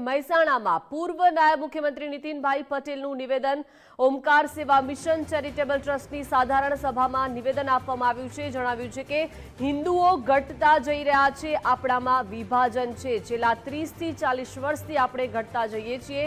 મહેસાણામાં પૂર્વ નાયબ મુખ્યમંત્રી નીતિનભાઈ પટેલનું નિવેદન ઓમકાર સેવા મિશન ચેરિટેબલ ટ્રસ્ટની સાધારણ સભામાં નિવેદન આપવામાં આવ્યું છે। જણાવ્યું છે કે હિન્દુઓ ઘટતા જઈ રહ્યા છે, આપણામાં વિભાજન છે। છેલ્લા 30 થી 40 વર્ષથી આપણે ઘટતા જઈએ છીએ।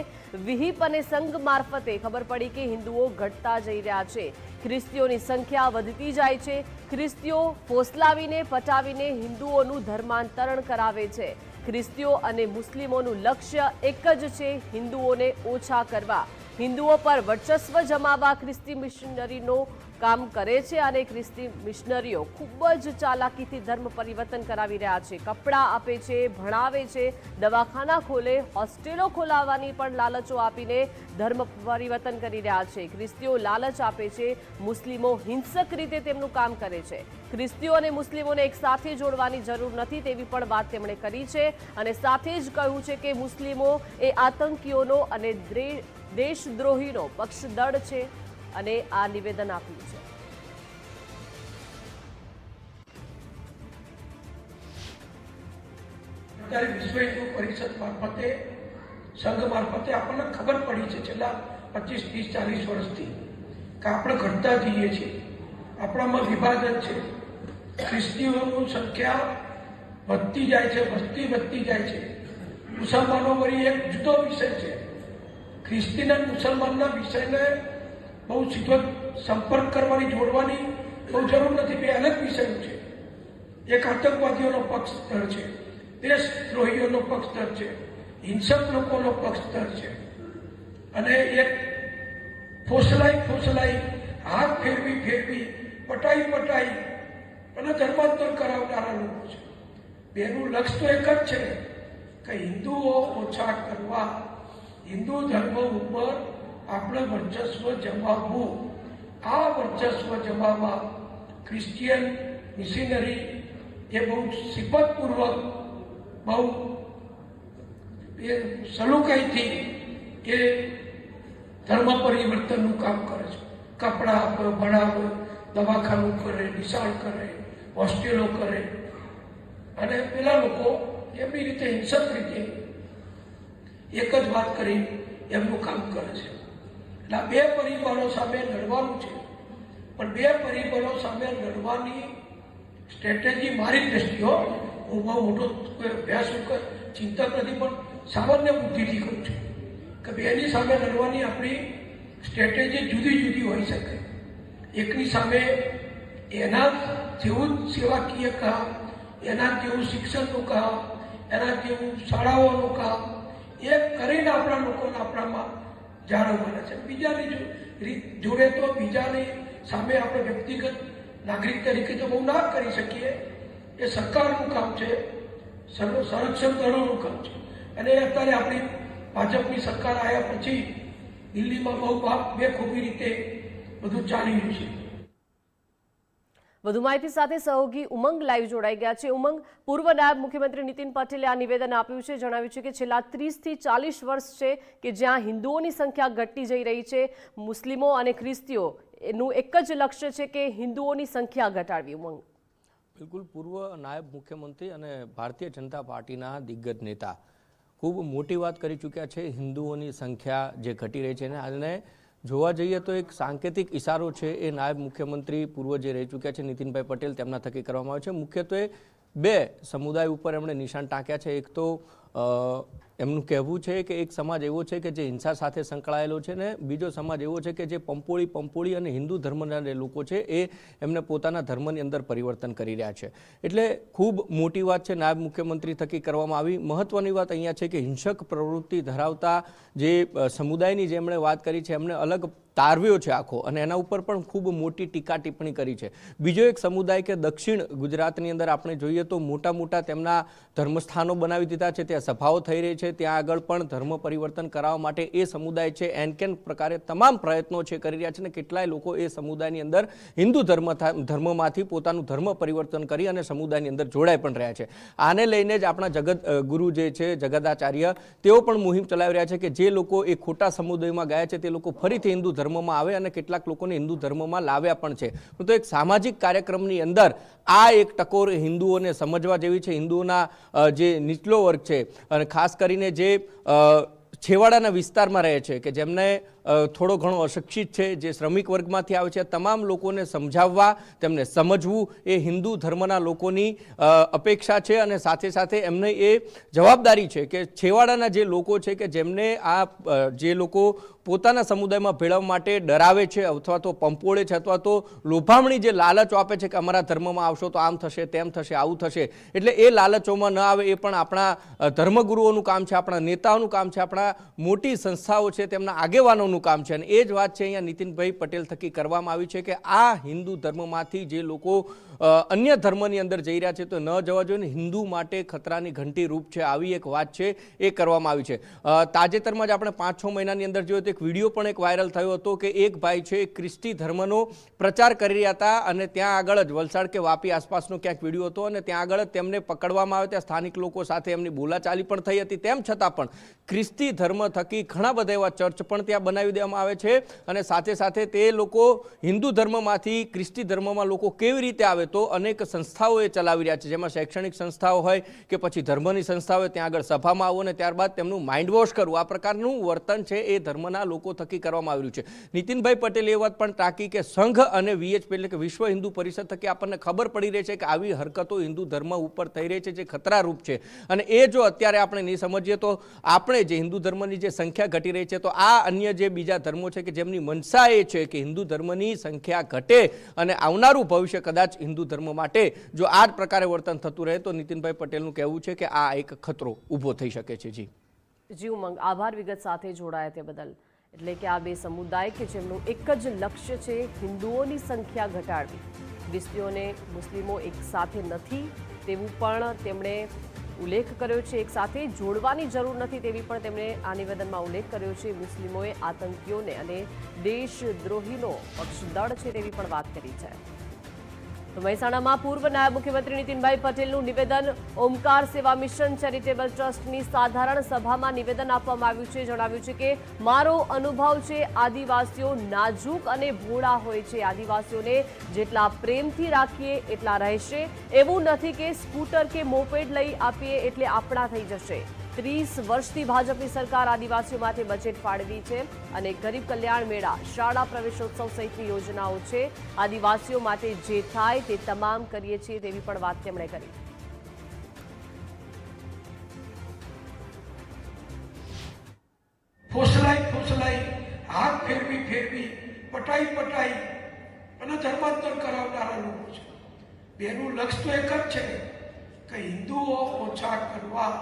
વિહિપ અને સંઘ મારફતે ખબર પડી કે હિન્દુઓ ઘટતા જઈ રહ્યા છે। ખ્રિસ્તીઓની સંખ્યા વધતી જાય છે। ખ્રિસ્તીઓ ફોસલાવીને પટાવીને હિન્દુઓનું ધર્માંતરણ કરાવે છે। ખ્રિસ્તીઓ અને મુસ્લિમોનું લક્ષ્ય એક જ છે, હિન્દુઓને ઓછા કરવા, હિન્દુઓ પર વર્ચસ્વ જમાવવા ખ્રિસ્તી મિશનરીનો કામ કરે છે અને ખ્રિસ્તી મિશનરીઓ ખૂબ જ ચાલાકીથી ધર્મ પરિવર્તન કરાવી રહ્યા છે। કપડાં આપે છે, ભણાવે છે, દવાખાના ખોલે, હોસ્ટેલો ખોલાવવાની પણ લાલચો આપીને ધર્મ પરિવર્તન કરી રહ્યા છે। ખ્રિસ્તીઓ લાલચ આપે છે, મુસ્લિમો હિંસક રીતે તેમનું કામ કરે છે। ખ્રિસ્તીઓ અને મુસ્લિમોને એક સાથે જોડવાની જરૂર નથી તેવી પણ વાત તેમણે કરી છે અને સાથે જ કહ્યું છે કે મુસ્લિમો એ આતંકીઓનો અને દેશદ્રોહીનો પક્ષદળ છે અને આ નિવેદન આપ્યું છે। અત્યારે વિશ્વ હિન્દુ પરિષદ મારફતે સંઘ મારફતે આપણને ખબર પડી છે છેલ્લા 25, 30, 40 વર્ષથી કે આપણે ઘટતા જઈએ છીએ, આપણામાં વિભાજન છે। ખ્રિસ્તીઓની સંખ્યા વધતી જાય છે, વસ્તી વધતી જાય છે। મુસલમાનો વળી એક જુદો વિષય છે। ખ્રિસ્તીના મુસલમાનના વિષયને બહુ સીધો સંપર્ક કરવાની, જોડવાની બહુ જરૂર નથી। બે અલગ વિષયો છે। એક આતંકવાદીઓનો પક્ષધર છે, દેશદ્રોહીઓનો પક્ષધર છે, હિંસક લોકોનો પક્ષધર છે અને એક ફોસલાઈ હાથ ફેરવી પટાઈ અને ધર્માંતર કરાવનારા લોકો છે। બેનું લક્ષ્ય તો એક જ છે કે હિન્દુઓ ઓછા કરવા, હિન્દુ ધર્મ ઉપર આપણે વર્ચસ્વ જમાવવું। આ વર્ચસ્વ જમાવવા ક્રિશ્ચિયન મિશનરી એ બહુ સિફતપૂર્વક, બહુ સલુકાઈથી એ ધર્મ પરિવર્તનનું કામ કરે છે। કપડાં આપે, ભણાવે, દવાખાનું કરે, નિશાળ કરે, હોસ્ટેલો કરે અને પેલા લોકો એમની રીતે હિંસક રીતે એક જ વાત કરી એમનું કામ કરે છે। એટલે બે પરિબળો સામે લડવાનું છે, પણ બે પરિબળો સામે લડવાની સ્ટ્રેટેજી મારી દ્રષ્ટિએ, હું બહુ મોટો અભ્યાસ ચિંતક નથી, પણ સામાન્ય બુદ્ધિથી કહું છું કે બેની સામે લડવાની આપણી સ્ટ્રેટેજી જુદી હોઈ શકે। એકની સામે એના જેવું સેવાકીય કામ, એના જેવું શિક્ષણનું કામ, એના જેવું શાળાઓનું કામ એ કરીને આપણા લોકોને આપણામાં જાળો બને છે। બીજાની જોડે તો બીજાની સામે આપણે વ્યક્તિગત નાગરિક તરીકે તો બહુ ના કરી શકીએ। એ સરકારનું કામ છે, સંરક્ષણ દળોનું કામ છે અને અત્યારે આપણી ભાજપની સરકાર આવ્યા પછી દિલ્હીમાં બહુ બેખૂબી રીતે બધું ચાલી રહ્યું છે। વધુ માહિતી સાથે સહયોગી ઉમંગ લાઈવ જોડાઈ ગયા છે। ઉમંગ, પૂર્વ નાયબ મુખ્યમંત્રી નીતિન પટેલે આ નિવેદન આપ્યું છે। જણાવ્યું છે કે છેલ્લા 30 થી 40 વર્ષ છે કે જ્યાં હિન્દુઓની સંખ્યા ઘટતી જઈ રહી છે, મુસ્લિમો અને ખ્રિસ્તીઓ એનું એક જ લક્ષ્ય છે કે હિન્દુઓની સંખ્યા ઘટાડવી। ઉમંગ, બિલકુલ, પૂર્વ નાયબ મુખ્યમંત્રી અને ભારતીય જનતા પાર્ટીના દિગ્ગજ નેતા ખૂબ મોટી વાત કરી ચૂક્યા છે। હિન્દુઓની સંખ્યા જે ઘટી રહી છે અને જોવા જઈએ તો એક સાંકેતિક ઇશારો છે એ નાયબ મુખ્યમંત્રી પૂર્વ જે રહી ચૂક્યા છે નીતિનભાઈ પટેલ તેમના થકી કરવામાં આવે છે। મુખ્યત્વે બે સમુદાય ઉપર એમણે નિશાન ટાંક્યા છે। એક તો એમનું કહેવું છે કે એક સમાજ એવો છે કે જે હિંસા સાથે સંકળાયેલો છે ને બીજો સમાજ એવો છે કે જે પંપોળી અને હિન્દુ ધર્મના લોકો છે એ એમને પોતાના ધર્મની અંદર પરિવર્તન કરી રહ્યા છે। એટલે ખૂબ મોટી વાત છે નાયબ મુખ્યમંત્રી થકી કરવામાં આવી। મહત્વની વાત અહીંયા છે કે હિંસક પ્રવૃત્તિ ધરાવતા જે સમુદાયની જે એમણે વાત કરી છે એમણે અલગ તારવ્યો છે આખો અને એના ઉપર પણ ખૂબ મોટી ટીકા ટિપ્પણી કરી છે। બીજો એક સમુદાય કે દક્ષિણ ગુજરાતની અંદર આપણે જોઈએ તો મોટા તેમના ધર્મસ્થાનો બનાવી દીધા છે, ત્યાં સભાઓ થઈ રહી છે, ત્યાં આગળ પણ ધર્મ પરિવર્તન કરાવવા માટે એ સમુદાય છે એનકેન પ્રકારે તમામ પ્રયત્નો છે કરી રહ્યા છે અને કેટલાય લોકો એ સમુદાયની અંદર હિન્દુ ધર્મમાંથી પોતાનું ધર્મ પરિવર્તન કરી અને સમુદાયની અંદર જોડાઈ પણ રહ્યા છે। આને લઈને જ આપણા જગત ગુરુ જે છે જગદાચાર્ય તેઓ પણ મુહિમ ચલાવી રહ્યા છે કે જે લોકો એ ખોટા સમુદાયમાં ગયા છે તે લોકો ફરીથી હિન્દુ ધર્મમાં આવે અને કેટલાક લોકોને હિન્દુ ધર્મમાં લાવ્યા પણ છે। તો એક સામાજિક કાર્યક્રમની અંદર આ એક ટકોર હિન્દુઓને સમજવા જેવી છે। હિન્દુઓના જે નીચલો વર્ગ છે અને ખાસ કરીને જે છેવાડાના વિસ્તારમાં રહે છે કે જેમને થોડો ઘણો અશિક્ષિત છે, જે શ્રમિક વર્ગમાંથી આવે છે, તમામ લોકોને સમજાવવા, તેમને સમજવું એ હિન્દુ ધર્મના લોકોની અપેક્ષા છે અને સાથે સાથે એમને એ જવાબદારી છે કે છેવાડાના જે લોકો છે કે જેમને આ જે લોકો પોતાના સમુદાયમાં ભેળવવા માટે ડરાવે છે અથવા તો પંપોળે છે અથવા તો લોભામણી જે લાલચો આપે છે કે અમારા ધર્મમાં આવશો તો આમ થશે, તેમ થશે, આવું થશે, એટલે એ લાલચોમાં ન આવે. એ પણ આપણા ધર્મગુરુઓનું કામ છે, આપણા નેતાઓનું કામ છે, આપણા મોટી સંસ્થાઓ છે તેમના આગેવાનોનું કામ છે. અને એ જ વાત છે અહીંયા નીતિનભાઈ પટેલ થકી કરવામાં આવી છે કે આ હિન્દુ ધર્મમાંથી જે લોકો અન્ય ધર્મની અંદર જઈ રહ્યા છે તો ન જવા જોઈએ, હિન્દુ માટે ખતરાની ઘંટી રૂપ છે, આવી એક વાત છે એ કરવામાં આવી છે. તાજેતરમાં જ આપણે 5-6 મહિનાની અંદર જોયું તો એક વિડીયો પણ એક વાયરલ થયો હતો કે એક ભાઈ છે ખ્રિસ્તી ધર્મનો પ્રચાર કરી રહ્યા હતા અને ત્યાં આગળ જ વલસાડ કે વાપી આસપાસનો ક્યાંક વિડીયો હતો અને ત્યાં આગળ જ તેમને પકડવામાં આવ્યા. ત્યાં સ્થાનિક લોકો સાથે એમની બોલાચાલી પણ થઈ હતી. તેમ છતાં પણ ખ્રિસ્તી ધર્મ થકી ઘણા બધા એવા ચર્ચ પણ ત્યાં બનાવી દેવામાં આવે છે અને સાથે સાથે તે લોકો હિન્દુ ધર્મમાંથી ખ્રિસ્તી ધર્મમાં લોકો કેવી રીતે આવે તો અનેક સંસ્થાઓ એ ચલાવી રહ્યા છે, જેમાં શૈક્ષણિક સંસ્થાઓ હોય કે પછી ધર્મની સંસ્થાઓ હોય, ત્યાં આગળ સભામાં આવો અને ત્યારબાદ તેમનું માઇન્ડ વોશ કરવું, આ પ્રકારનું વર્તન છે એ ધર્મના લોકો થકી કરવામાં આવ્યું છે. નીતિનભાઈ પટેલે એ વાત પણ ટાંકી કે સંઘ અને VHP એટલે કે વિશ્વ હિન્દુ પરિષદ થકી આપણને ખબર પડી રહી છે કે આવી હરકતો હિન્દુ ધર્મ ઉપર થઈ રહી છે જે ખતરારૂપ છે અને એ જો અત્યારે આપણે નહીં સમજીએ તો આપણે જે હિન્દુ ધર્મની જે સંખ્યા ઘટી રહી છે તો આ અન્ય જે બીજા ધર્મો છે કે જેમની મનસા એ છે કે હિન્દુ ધર્મની સંખ્યા ઘટે અને આવનારું ભવિષ્ય કદાચ હિન્દુ ધર્મ માટે જો આ જ પ્રકારે વર્તન થતું રહે તો નીતિનભાઈ પટેલનું કહેવું છે કે આ એક ખતરો ઊભો થઈ શકે છે. જી ઉમંગ, આભાર વિગત સાથે જોડાયા તે બદલ. એટલે કે આ બે સમુદાય કે જેમનું એક જ લક્ષ્ય છે હિન્દુઓની સંખ્યા ઘટાડવી, ખ્રિસ્તીઓને મુસ્લિમો એક સાથે નથી તેવું પણ તેમણે ઉલ્લેખ કર્યો છે, એક સાથે જોડવાની જરૂર નથી તેવી પણ તેમણે આ નિવેદનમાં ઉલ્લેખ કર્યો છે. મુસ્લિમોએ આતંકીઓને અને દેશદ્રોહીનો પક્ષદળ છે તેવી પણ વાત કરી છે. તો મહેસાણામાં પૂર્વ નાયબ મુખ્યમંત્રી નીતિનભાઈ પટેલનું નિવેદન ઓમકાર સેવા મિશન ચેરિટેબલ ટ્રસ્ટની સાધારણ સભામાં નિવેદન આપવામાં આવ્યું છે. જણાવ્યું છે કે મારો અનુભવ છે આદિવાસીઓ નાજુક અને ભોળા હોય છે, આદિવાસીઓને જેટલા પ્રેમથી રાખીએ એટલા રહેશે. એવું નથી કે સ્કૂટર કે મોપેડ લઈ આપીએ એટલે આપણા થઈ જશે. 30 વર્ષથી ભાજપની સરકાર આદિવાસીઓ માટે બજેટ ફાળવી છે અને ગરીબ કલ્યાણ મેળા, શાળા પ્રવેશોત્સવ સહિતની યોજનાઓ છે. આદિવાસીઓ માટે જે થાય તે તમામ કરીએ છીએ તેવી પણ વાત તેમણે કરી. ફોસલાઈ હાથ ફેરવી પટાઈ અને ધર્માંતર કરાવનારા લોકો છે. બેનું લક્ષ્ય તો એક જ છે કે હિન્દુઓ ઓછા કરવા,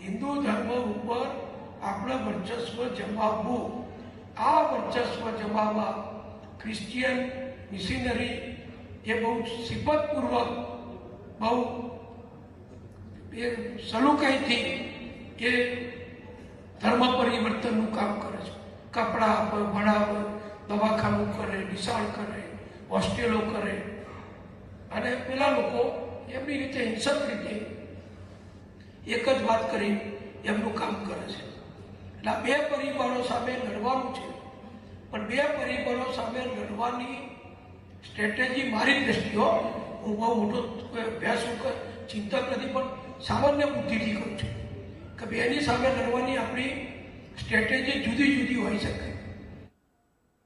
હિન્દુ ધર્મ ઉપર આપણે વર્ચસ્વ જમાવવું. આ વર્ચસ્વ જમાવવા ક્રિશ્ચિયન મિશનરી એ બહુ સિફતપૂર્વક, બહુ સલુકાઈથી એ ધર્મ પરિવર્તનનું કામ કરે છે. કપડાં આપે, ભણાવે, દવાખાનું કરે, નિશાળ કરે, હોસ્ટેલો કરે અને પેલા લોકો એમની રીતે હિંસક રીતે એક જ વાત કરી એમનું કામ કરે છે. એટલે બે પરિબળો સામે લડવાનું છે, પણ બે પરિબળો સામે લડવાની સ્ટ્રેટેજી મારી દ્રષ્ટિએ, હું બહુ મોટો અભ્યાસ ચિંતક નથી પણ સામાન્ય બુદ્ધિથી કરું છું કે બેની સામે લડવાની આપણી સ્ટ્રેટેજી જુદી જુદી હોઈ શકે.